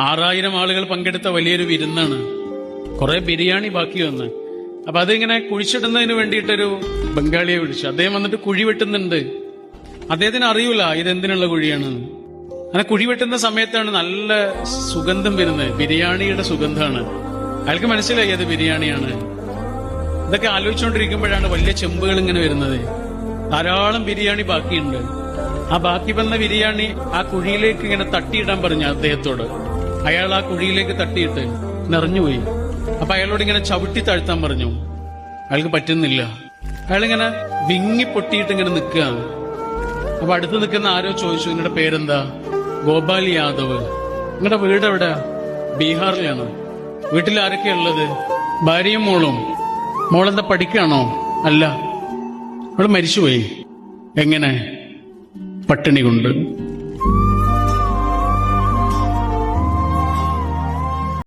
6000 ആളുകൾ പങ്കെടുത്ത വലിയൊരു വിരുന്നാണ്. കുറെ ബിരിയാണി ബാക്കി വന്ന്. അപ്പൊ അതിങ്ങനെ കുഴിച്ചിടുന്നതിന് വേണ്ടിയിട്ടൊരു ബംഗാളിയെ വിളിച്ചു. അദ്ദേഹം വന്നിട്ട് കുഴി വെട്ടുന്നുണ്ട്. അദ്ദേഹത്തിന് അറിയൂല ഇതെന്തിനുള്ള കുഴിയാണെന്ന്. അങ്ങനെ കുഴി വെട്ടുന്ന സമയത്താണ് നല്ല സുഗന്ധം വരുന്നത്. ബിരിയാണിയുടെ സുഗന്ധമാണ്. അയാൾക്ക് മനസ്സിലായി അത് ബിരിയാണിയാണ്. ഇതൊക്കെ ആലോചിച്ചുകൊണ്ടിരിക്കുമ്പോഴാണ് വലിയ ചെമ്പുകൾ ഇങ്ങനെ വരുന്നത്. ധാരാളം ബിരിയാണി ബാക്കിയുണ്ട്. ആ ബാക്കി വന്ന ബിരിയാണി ആ കുഴിയിലേക്ക് ഇങ്ങനെ തട്ടിയിടാൻ പറഞ്ഞു അദ്ദേഹത്തോട്. അയാൾ ആ കുഴിയിലേക്ക് തട്ടിയിട്ട് നിറഞ്ഞുപോയി. അപ്പൊ അയാളോട് ഇങ്ങനെ ചവിട്ടി താഴ്ത്താൻ പറഞ്ഞു. അയാൾക്ക് പറ്റുന്നില്ല. അയാളിങ്ങനെ വിങ്ങി പൊട്ടിയിട്ട് ഇങ്ങനെ നിൽക്കുകയാണ്. അപ്പൊ അടുത്ത് നിൽക്കുന്ന ആരോ ചോദിച്ചു, നിങ്ങളുടെ പേരെന്താ? ഗോപാൽ യാദവ്. നിങ്ങളുടെ വീട് എവിടെ? ബീഹാറിലാണ്. വീട്ടിൽ ആരൊക്കെയാ ഉള്ളത്? ഭാര്യയും മോളും. മോളെന്താ പഠിക്കുകയാണോ? അല്ല, അവള് മരിച്ചുപോയി. എങ്ങനെ? പട്ടിണി കൊണ്ട്.